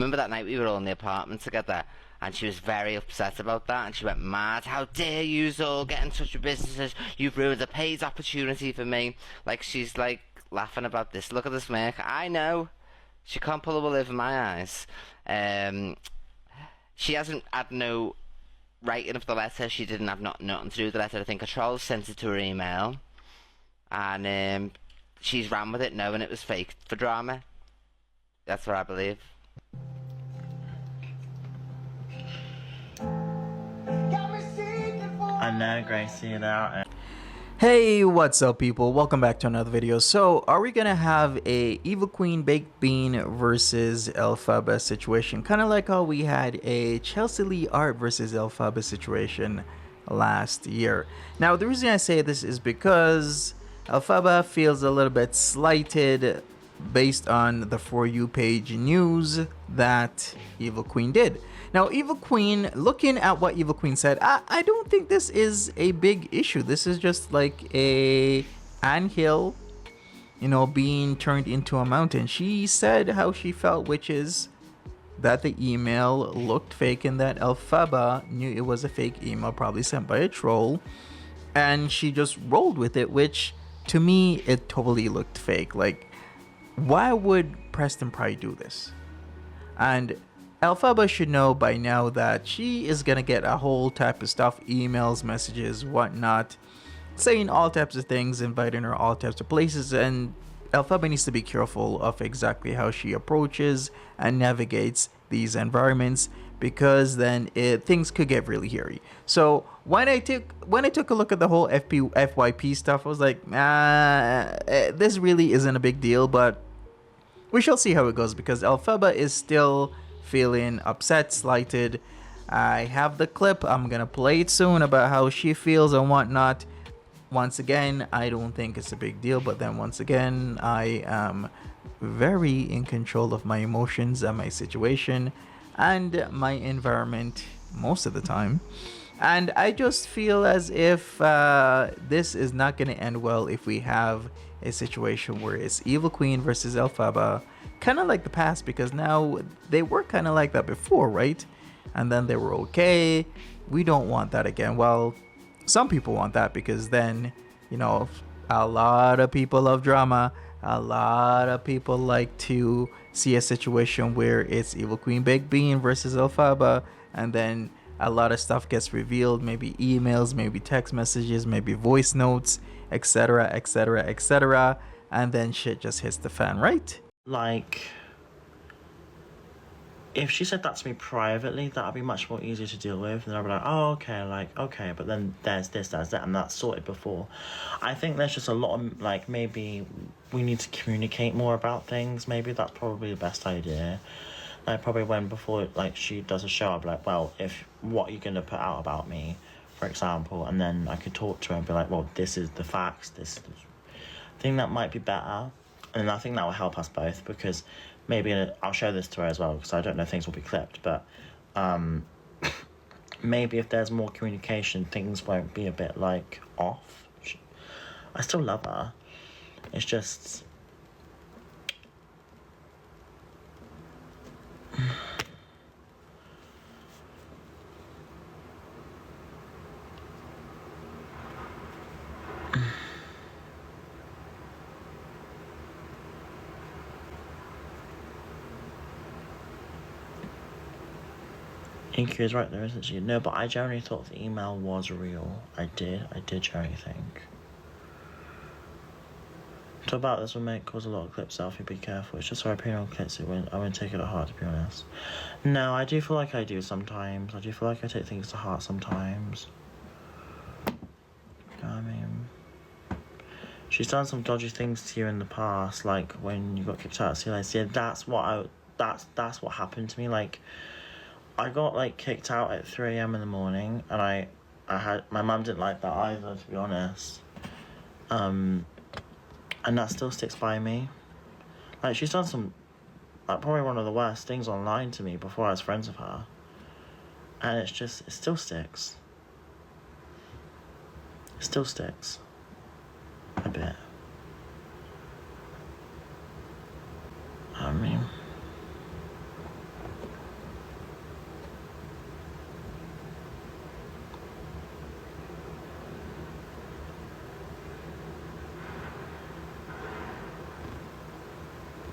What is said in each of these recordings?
Remember that night we were all in the apartment together, and she was very upset about that, and she went mad. How dare you all get in touch with businesses? You've ruined a paid opportunity for me. Like, she's like laughing about this. Look at this smirk. I know. She can't pull a wool over my eyes. She hasn't had no writing of the letter. She didn't have nothing to do with the letter. I think a troll sent it to her email, and she's ran with it knowing it was fake for drama. That's what I believe. I know, Gracie, you know. Hey, what's up people? Welcome back to another video. So, are we gonna have a Evil Queen Baked Bean versus Elphaba situation? Kind of like how we had a Chelsea Lee Art versus Elphaba situation last year. Now, the reason I say this is because Elphaba feels a little bit slighted based on the For You page news that Evil Queen did. Now, Evil Queen, looking at what Evil Queen said, I don't think this is a big issue. This is just like a anthill, you know, being turned into a mountain. She said how she felt, which is that the email looked fake and that Elphaba knew it was a fake email, probably sent by a troll. And she just rolled with it, which to me, it totally looked fake. Like, why would Preston Pride do this? And Elphaba should know by now that she is gonna get a whole type of stuff, emails, messages, whatnot, saying all types of things, inviting her all types of places, and Elphaba needs to be careful of exactly how she approaches and navigates these environments, because then things could get really hairy. So when I took a look at the whole FYP stuff, I was like, this really isn't a big deal, but we shall see how it goes, because Elphaba is still feeling upset, slighted. I have the clip. I'm gonna play it soon about how she feels and whatnot. Once again, I don't think it's a big deal, but then once again, I am very in control of my emotions and my situation and my environment most of the time. And I just feel as if this is not going to end well if we have a situation where it's Evil Queen versus Elphaba, kind of like the past, because now they were kind of like that before, right? And then they were okay. We don't want that again. Well, some people want that, because then, you know, a lot of people love drama. A lot of people like to see a situation where it's Evil Queen Baked Bean versus Elphaba, and then a lot of stuff gets revealed, maybe emails, maybe text messages, maybe voice notes, etc, etc, etc, and then shit just hits the fan, right? Like, if she said that to me privately, that would be much more easier to deal with. And I'd be like, oh, okay, like, okay, but then there's this, there's that, and that's sorted before. I think there's just a lot of, like, maybe we need to communicate more about things. Maybe that's probably the best idea. Like, probably when before, like, she does a show, I'll be like, well, if what you're going to put out about me, for example, and then I could talk to her and be like, well, this is the facts, this is... I think that might be better, and I think that will help us both, because maybe I'll show this to her as well, because I don't know if things will be clipped, but maybe if there's more communication, things won't be a bit, like, off. I still love her. It's just... Inky is right there, isn't she? No, but I generally thought the email was real. I did generally think. So about this will cause a lot of clips, Alfie, be careful. It's just our opinion on clips, I won't take it at heart, to be honest. No, I do feel like I do sometimes. I do feel like I take things to heart sometimes. I mean, she's done some dodgy things to you in the past, like when you got kicked out of CLIC. Yeah, that's what happened to me. Like, I got, like, kicked out at 3 AM in the morning, and I had, my mum didn't like that either, to be honest. And that still sticks by me. Like, she's done some, like, probably one of the worst things online to me before I was friends with her. And it's just, it still sticks. It still sticks. A bit. I mean...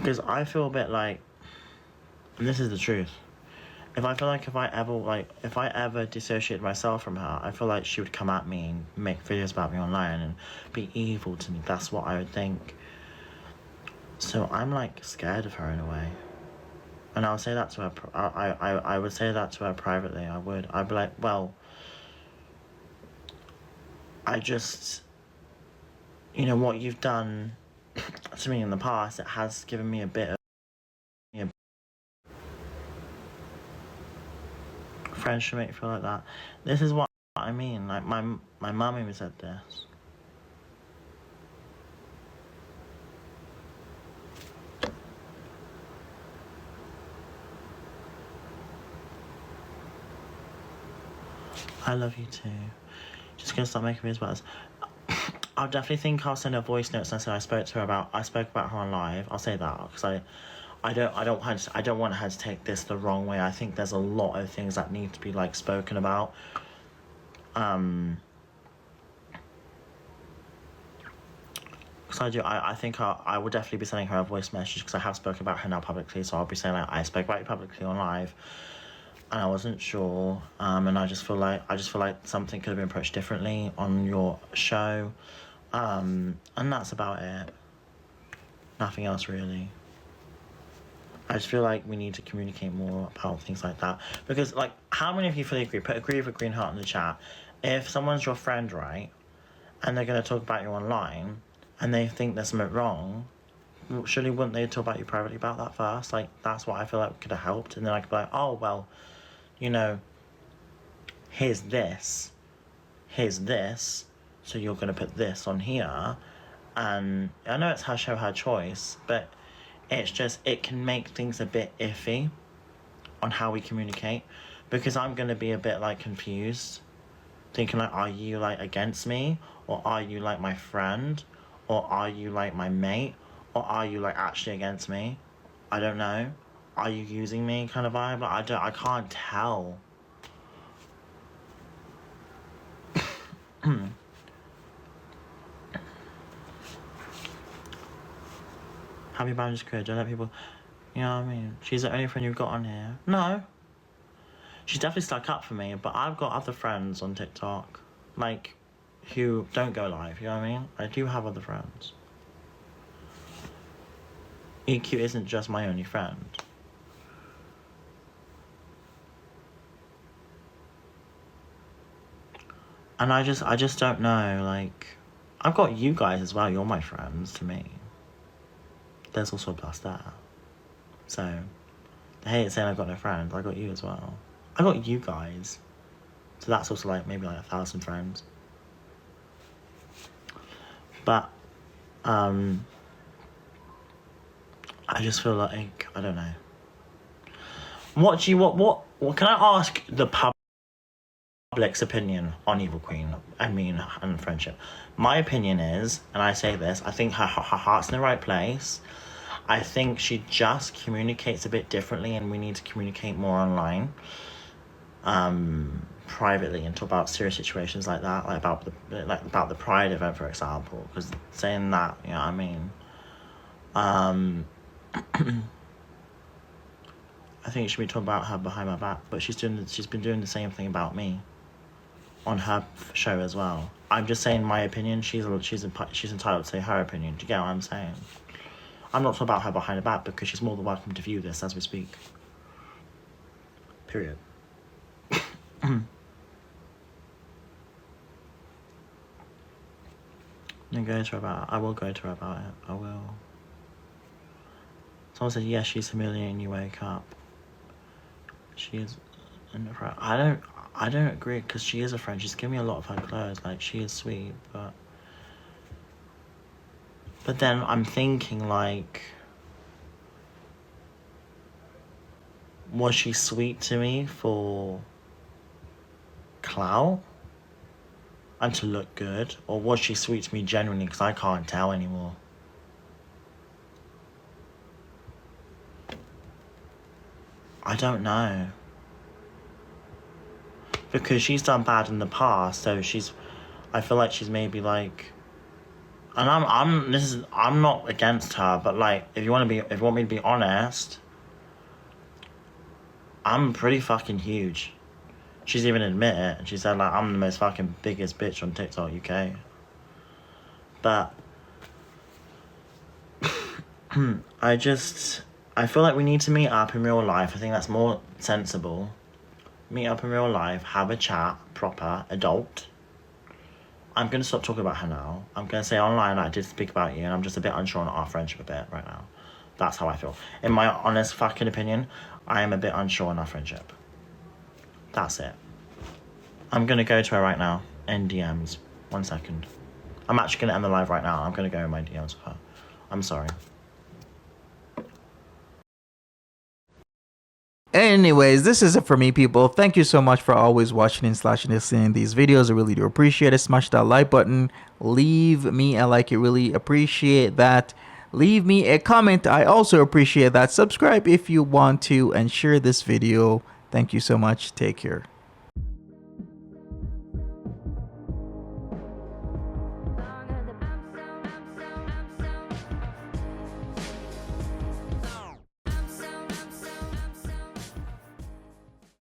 Because I feel a bit like, and this is the truth, if I ever dissociated myself from her, I feel like she would come at me and make videos about me online and be evil to me. That's what I would think. So I'm like scared of her in a way. And I'll say that to her, I would say that to her privately, I'd be like, well, I just, you know, what you've done to me in the past, it has given me a bit of friends should make you feel like that. This is what I mean. Like my mum even said this. I love you too. Just gonna start making videos about this. I'll definitely think I'll send her voice notes and say I spoke about her on live. I'll say that because I don't want her to take this the wrong way. I think there's a lot of things that need to be like spoken about. Because I think I will definitely be sending her a voice message because I have spoken about her now publicly. So I'll be saying like I spoke about you publicly on live, and I wasn't sure. And I just feel like something could have been approached differently on your show. And that's about it. Nothing else really. I just feel like we need to communicate more about things like that. Because, like, how many of you fully agree? Put agree with a green heart in the chat. If someone's your friend, right, and they're going to talk about you online, and they think there's something wrong, surely wouldn't they talk about you privately about that first? Like, that's what I feel like could have helped. And then I could be like, oh, well, you know, here's this, so you're going to put this on here. And I know it's her show, her choice, but it's just, it can make things a bit iffy on how we communicate, because I'm going to be a bit like confused, thinking like, are you like against me, or are you like my friend, or are you like my mate, or are you like actually against me? I don't know. Are you using me kind of vibe? Like, I can't tell. Happy boundaries created. Don't let people, you know what I mean? She's the only friend you've got on here. No. She's definitely stuck up for me, but I've got other friends on TikTok, like, who don't go live, you know what I mean? I do have other friends. EQ isn't just my only friend. And I just don't know, like, I've got you guys as well, you're my friends to me. There's also a plus there. So, I hate saying I've got no friends, I got you as well. I got you guys. So that's also like, maybe like 1,000 friends. But, I just feel like, I don't know. What can I ask the public's opinion on Evil Queen, and friendship? My opinion is, and I say this, I think her heart's in the right place. I think she just communicates a bit differently, and we need to communicate more online, privately, and talk about serious situations like that, like about the Pride event, for example. Because saying that, you know what I mean. I think it should be talking about her behind my back, but she's been doing the same thing about me on her show as well. I'm just saying my opinion. She's entitled to say her opinion. Do you get what I'm saying? I'm not talking about her behind her back, because she's more than welcome to view this as we speak. Period. Then go to her about it. I will go to her about it. I will. Someone said, yes, she's humiliating you, wake up. She is. I don't agree, because she is a friend. She's given me a lot of her clothes. Like, she is sweet, but then I'm thinking, like, was she sweet to me for clout and to look good, or was she sweet to me genuinely? Because I can't tell anymore. I don't know. Because she's done bad in the past, so I feel like she's maybe like And I'm not against her, but like, if you want me to be honest, I'm pretty fucking huge. She's even admit it, and she said like I'm the most fucking biggest bitch on TikTok UK. But I feel like we need to meet up in real life. I think that's more sensible. Meet up in real life, have a chat, proper, adult. I'm going to stop talking about her now. I'm going to say online I did speak about you, and I'm just a bit unsure on our friendship a bit right now. That's how I feel. In my honest fucking opinion, I am a bit unsure on our friendship. That's it. I'm going to go to her right now in DMs. 1 second. I'm actually going to end the live right now. I'm going to go in my DMs with her. I'm sorry. Anyways, this is it for me, people. Thank you so much for always watching and listening these videos. I really do appreciate it. Smash that like button. Leave me a like. I really appreciate that. Leave me a comment. I also appreciate that. Subscribe if you want to, and share this video. Thank you so much. Take care.